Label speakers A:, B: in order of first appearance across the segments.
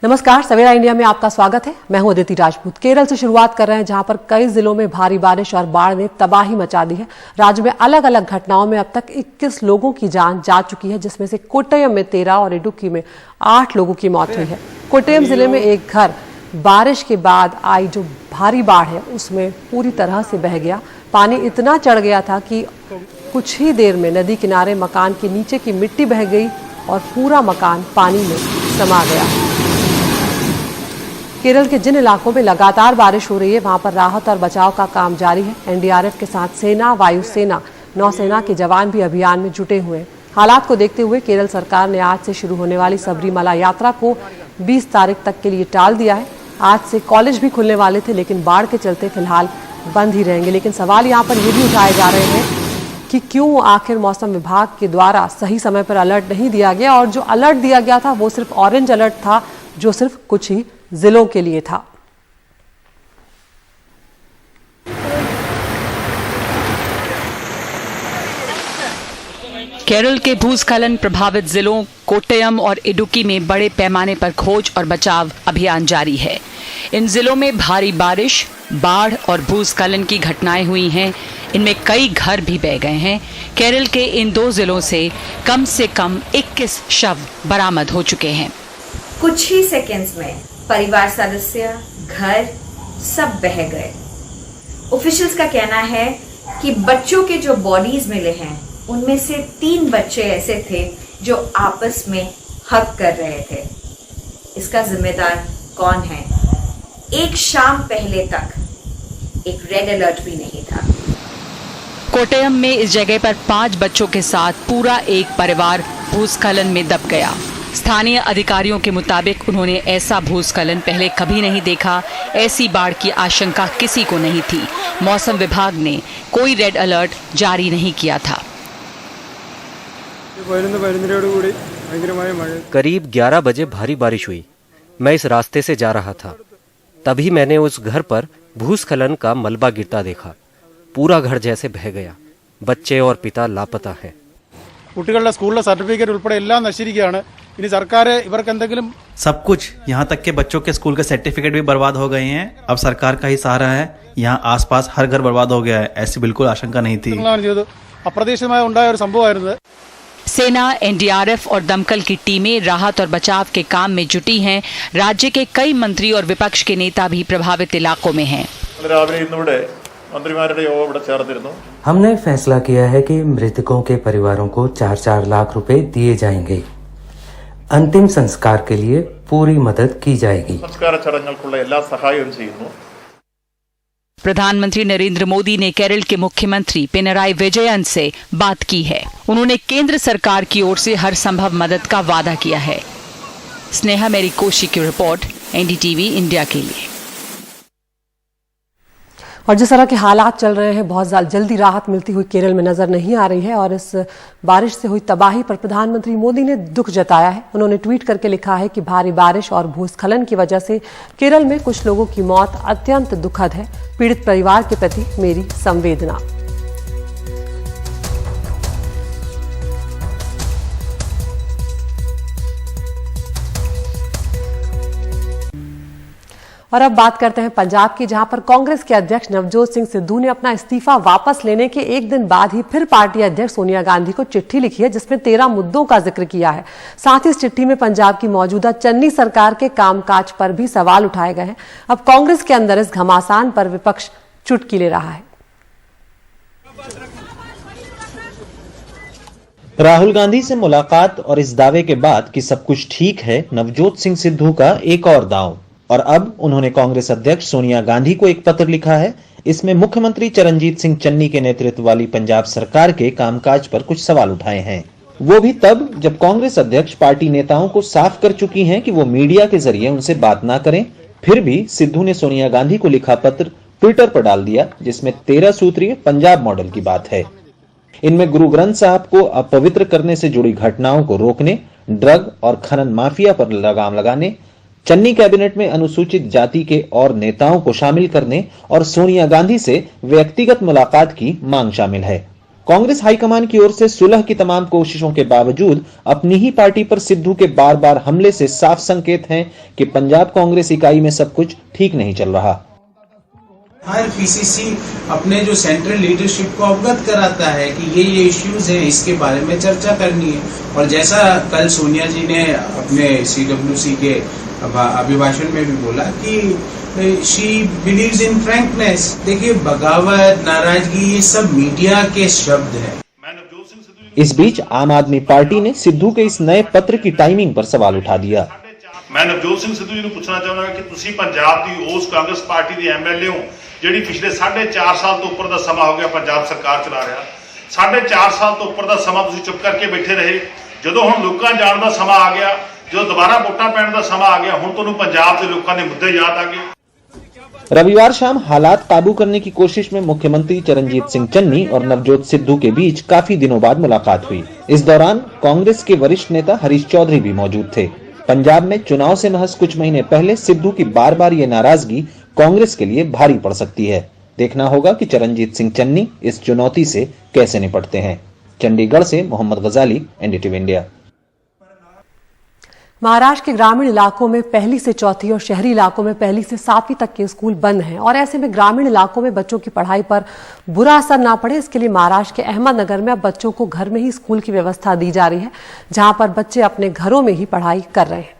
A: नमस्कार, सवेरा इंडिया में आपका स्वागत है। मैं हूं अदिति राजपूत। केरल से शुरुआत कर रहे हैं, जहां पर कई जिलों में भारी बारिश और बाढ़ ने तबाही मचा दी है। राज्य में अलग अलग घटनाओं में अब तक 21 लोगों की जान जा चुकी है, जिसमें से कोट्टयम में 13 और इडुक्की में 8 लोगों की मौत हुई है। कोट्टयम जिले में एक घर बारिश के बाद आई जो भारी बाढ़ है उसमें पूरी तरह से बह गया। पानी इतना चढ़ गया था कि कुछ ही देर में नदी किनारे मकान के नीचे की मिट्टी बह गई और पूरा मकान पानी में समा गया। केरल के जिन इलाकों में लगातार बारिश हो रही है, वहां पर राहत और बचाव का काम जारी है। एनडीआरएफ के साथ सेना, वायुसेना, नौसेना के जवान भी अभियान में जुटे हुए हैं। हालात को देखते हुए केरल सरकार ने आज से शुरू होने वाली सबरीमला यात्रा को 20 तारीख तक के लिए टाल दिया है। आज से कॉलेज भी खुलने वाले थे, लेकिन बाढ़ के चलते फिलहाल बंद ही रहेंगे। लेकिन सवाल यहाँ पर ये भी उठाए जा रहे हैं कि क्यों आखिर मौसम विभाग के द्वारा सही समय पर अलर्ट नहीं दिया गया, और जो अलर्ट दिया गया था वो सिर्फ ऑरेंज अलर्ट था, जो सिर्फ कुछ ही जिलों के लिए था।
B: केरल के भूस्खलन प्रभावित जिलों कोट्टयम और इडुक्की में बड़े पैमाने पर खोज और बचाव अभियान जारी है। इन जिलों में भारी बारिश, बाढ़ और भूस्खलन की घटनाएं हुई हैं। इनमें कई घर भी बह गए हैं। केरल के इन 2 जिलों से कम 21 शव बरामद हो चुके हैं।
C: कुछ ही सेकेंड्स में परिवार सदस्य, घर सब बह गए। ऑफिशियल्स का कहना है कि बच्चों के जो बॉडीज मिले हैं उनमें से 3 बच्चे ऐसे थे जो आपस में हग कर रहे थे। इसका जिम्मेदार कौन है? एक शाम पहले तक एक रेड अलर्ट भी नहीं था।
B: कोट्टयम में इस जगह पर 5 बच्चों के साथ पूरा एक परिवार भूस्खलन में दब गया। स्थानीय अधिकारियों के मुताबिक उन्होंने ऐसा भूस्खलन पहले कभी नहीं देखा। ऐसी बाढ़ की आशंका किसी को नहीं थी। मौसम विभाग ने कोई रेड अलर्ट जारी नहीं किया था।
D: करीब 11 बजे भारी बारिश हुई। मैं इस रास्ते से जा रहा था, तभी मैंने उस घर पर भूस्खलन का मलबा गिरता देखा। पूरा घर जैसे बह गया। बच्चे और पिता लापता हैं।
E: കുട്ടികളുടെ സ്കൂളിലെ സർട്ടിഫിക്കറ്റ് ഉൾപ്പെടെ എല്ലാം നശിച്ചിരിക്കുകയാണ്। ഇനി സർക്കാർ ഇവർക്ക് എന്തെങ്കിലും
F: सब कुछ, यहाँ तक के बच्चों के स्कूल के सर्टिफिकेट भी बर्बाद हो गए हैं। अब सरकार का ही सहारा है। यहाँ आसपास हर घर बर्बाद हो गया है। ऐसी बिल्कुल आशंका नहीं थी।
E: അപ്രതീക്ഷിതമായി ഉണ്ടായ ഒരു സംഭവമായിരുന്നു।
B: सेना, एनडीआरएफ और दमकल की टीमें राहत और बचाव के काम में जुटी हैं। राज्य के कई मंत्री और विपक्ष के नेता भी प्रभावित इलाकों में हैं।
G: हमने फैसला किया है कि मृतकों के परिवारों को 4-4 लाख रुपए दिए जाएंगे। अंतिम संस्कार के लिए पूरी मदद की जाएगी।
B: प्रधानमंत्री नरेंद्र मोदी ने केरल के मुख्यमंत्री पिनराई विजयन से बात की है। उन्होंने केंद्र सरकार की ओर से हर संभव मदद का वादा किया है। स्नेहा मेरी कोशी की रिपोर्ट, एनडीटीवी इंडिया के लिए।
A: और जिस तरह के हालात चल रहे हैं, बहुत जल्दी राहत मिलती हुई केरल में नजर नहीं आ रही है। और इस बारिश से हुई तबाही पर प्रधानमंत्री मोदी ने दुख जताया है। उन्होंने ट्वीट करके लिखा है कि भारी बारिश और भूस्खलन की वजह से केरल में कुछ लोगों की मौत अत्यंत दुखद है। पीड़ित परिवार के प्रति मेरी संवेदना। और अब बात करते हैं पंजाब की, जहां पर कांग्रेस के अध्यक्ष नवजोत सिंह सिद्धू ने अपना इस्तीफा वापस लेने के एक दिन बाद ही फिर पार्टी अध्यक्ष सोनिया गांधी को चिट्ठी लिखी है, जिसमें 13 मुद्दों का जिक्र किया है। साथ ही इस चिट्ठी में पंजाब की मौजूदा चन्नी सरकार के कामकाज पर भी सवाल उठाए गए हैं। अब कांग्रेस के अंदर इस घमासान पर विपक्ष चुटकी ले रहा है।
H: राहुल गांधी से मुलाकात और इस दावे के बाद कि सब कुछ ठीक है, नवजोत सिंह सिद्धू का एक और दांव। और अब उन्होंने कांग्रेस अध्यक्ष सोनिया गांधी को एक पत्र लिखा है। इसमें मुख्यमंत्री चरणजीत सिंह चन्नी के नेतृत्व वाली पंजाब सरकार के कामकाज पर कुछ सवाल उठाए हैं। वो भी तब जब कांग्रेस अध्यक्ष पार्टी नेताओं को साफ कर चुकी हैं कि वो मीडिया के जरिए उनसे बात ना करें। फिर भी सिद्धू ने सोनिया गांधी को लिखा पत्र ट्विटर पर डाल दिया, जिसमें 13 सूत्रीय पंजाब मॉडल की बात है। इनमें गुरु ग्रंथ साहब को अपवित्र करने से जुड़ी घटनाओं को रोकने, ड्रग और खनन माफिया पर लगाम लगाने, चन्नी कैबिनेट में अनुसूचित जाति के और नेताओं को शामिल करने और सोनिया गांधी से व्यक्तिगत मुलाकात की मांग शामिल है। कांग्रेस हाईकमान की ओर से सुलह की तमाम कोशिशों के बावजूद अपनी ही पार्टी पर सिद्धू के बार बार हमले से साफ संकेत हैं कि पंजाब कांग्रेस इकाई में सब कुछ ठीक नहीं चल रहा।
I: हर पीसीसी अपने जो सेंट्रल लीडरशिप को अवगत कराता है कि ये इश्यूज हैं, इसके बारे में चर्चा करनी है। और जैसा कल सोनिया जी ने अपने CWC के अभिभाषण में भी बोला कि शी बिलीव्स इन फ्रैंकनेस। देखिए, बगावत, नाराजगी, ये सब मीडिया के शब्द हैं।
H: इस बीच आम आदमी पार्टी ने सिद्धू के इस नए पत्र की टाइमिंग पर सवाल उठा दिया।
J: मैं नवजोत सिंह सिद्धू जी ਨੂੰ ਪੁੱਛਣਾ ਚਾਹੁੰਦਾ ਕਿ ਤੁਸੀਂ ਪੰਜਾਬ ਦੀ ਉਸ ਕਾਂਗਰਸ ਪਾਰਟੀ ਦੀ ਐਮਐਲਏ ਹੋ ਜਿਹੜੀ ਪਿਛਲੇ 4.5 ਸਾਲ ਤੋਂ ਉੱਪਰ ਦਾ ਸਮਾਂ ਹੋ ਗਿਆ ਪੰਜਾਬ ਸਰਕਾਰ ਚਲਾ ਰਿਹਾ। 4.5 ਸਾਲ ਤੋਂ ਉੱਪਰ ਦਾ ਸਮਾਂ ਤੁਸੀਂ ਚੁੱਪ ਕਰਕੇ ਬੈਠੇ ਰਹੇ। ਜਦੋਂ ਹੁਣ ਲੋਕਾਂ ਜਾਣ ਦਾ ਸਮਾਂ ਆ ਗਿਆ, ਜਦੋਂ ਦੁਬਾਰਾ ਵੋਟਾਂ ਪੈਣ ਦਾ ਸਮਾਂ ਆ ਗਿਆ, ਹੁਣ ਤੁਹਾਨੂੰ ਪੰਜਾਬ ਦੇ ਲੋਕਾਂ ਦੇ ਮੁੱਦੇ ਯਾਦ ਆ ਗਏ।
H: रविवार शाम हालात काबू करने की कोशिश में मुख्यमंत्री चरणजीत सिंह चन्नी और नवजोत सिद्धू के बीच काफी दिनों बाद मुलाकात हुई। इस दौरान कांग्रेस के वरिष्ठ नेता हरीश चौधरी भी मौजूद थे। पंजाब में चुनाव से महज कुछ महीने पहले सिद्धू की बार बार ये नाराजगी कांग्रेस के लिए भारी पड़ सकती है। देखना होगा कि चरणजीत सिंह चन्नी इस चुनौती से कैसे निपटते हैं। चंडीगढ़ से मोहम्मद गजाली, NDTV इंडिया।
A: महाराष्ट्र के ग्रामीण इलाकों में 1ली से 4थी और शहरी इलाकों में 1ली से 7वीं तक के स्कूल बंद हैं और ऐसे में ग्रामीण इलाकों में बच्चों की पढ़ाई पर बुरा असर ना पड़े, इसके लिए महाराष्ट्र के अहमदनगर में अब बच्चों को घर में ही स्कूल की व्यवस्था दी जा रही है, जहां पर बच्चे अपने घरों में ही पढ़ाई कर रहे हैं।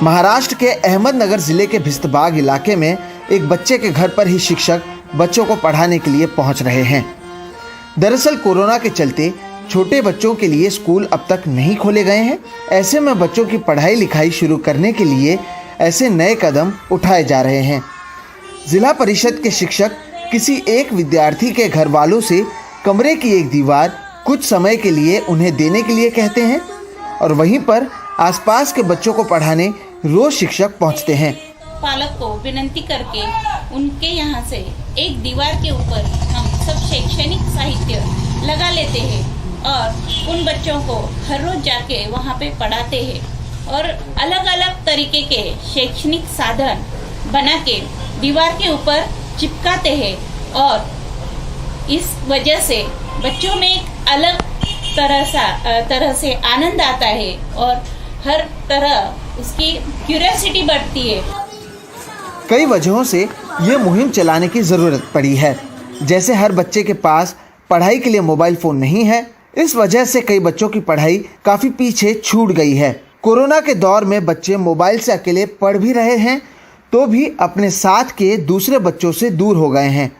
K: महाराष्ट्र के अहमदनगर जिले के भिस्तबाग इलाके में एक बच्चे के घर पर ही शिक्षक बच्चों को पढ़ाने के लिए पहुंच रहे हैं। दरअसल कोरोना के चलते छोटे बच्चों के लिए स्कूल अब तक नहीं खोले गए हैं। ऐसे में बच्चों की पढ़ाई लिखाई शुरू करने के लिए ऐसे नए कदम उठाए जा रहे हैं। जिला परिषद के शिक्षक किसी एक विद्यार्थी के घर वालों से कमरे की एक दीवार कुछ समय के लिए उन्हें देने के लिए कहते हैं और वहीं पर आसपास के बच्चों को पढ़ाने रोज शिक्षक पहुंचते हैं।
L: पालक को विनती करके उनके यहाँ से एक दीवार के ऊपर हम सब शैक्षणिक साहित्य लगा लेते हैं और उन बच्चों को हर रोज जाके वहाँ पे पढ़ाते हैं और अलग अलग तरीके के शैक्षणिक साधन बना के दीवार के ऊपर चिपकाते हैं और इस वजह से बच्चों में एक अलग तरह से आनंद आता है और हर तरह उसकी क्यूरियोसिटी बढ़ती है।
K: कई वजहों से ये मुहिम चलाने की जरूरत पड़ी है, जैसे हर बच्चे के पास पढ़ाई के लिए मोबाइल फोन नहीं है। इस वजह से कई बच्चों की पढ़ाई काफी पीछे छूट गई है। कोरोना के दौर में बच्चे मोबाइल से अकेले पढ़ भी रहे हैं तो भी अपने साथ के दूसरे बच्चों से दूर हो गए हैं,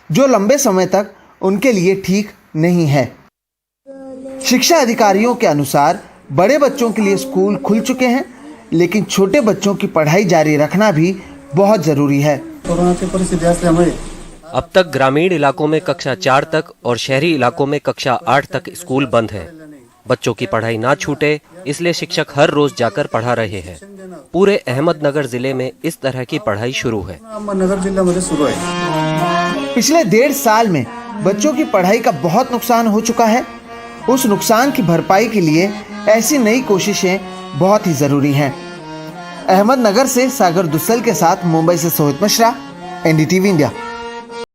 K: जो लंबे समय तक उनके लिए ठीक नहीं है। शिक्षा अधिकारियों के अनुसार बड़े बच्चों के लिए स्कूल खुल चुके हैं, लेकिन छोटे बच्चों की पढ़ाई जारी रखना भी बहुत जरूरी है।
E: कोरोना की परिस्थिति असल्यामुळे
D: अब तक ग्रामीण इलाकों में कक्षा 4 तक और शहरी इलाकों में कक्षा 8 तक स्कूल बंद है। बच्चों की पढ़ाई ना छूटे इसलिए शिक्षक हर रोज जाकर पढ़ा रहे हैं। पूरे अहमदनगर जिले में इस तरह की पढ़ाई शुरू है।
E: अहमदनगर जिल्ह्यामध्ये सुरू आहे।
K: पिछले 1.5 साल में बच्चों की पढ़ाई का बहुत नुकसान हो चुका है। उस नुकसान की भरपाई के लिए ऐसी नई कोशिशें बहुत ही जरूरी हैं। अहमदनगर से सागर दुस्सल के साथ मुंबई से सोहित मिश्रा, NDTV इंडिया।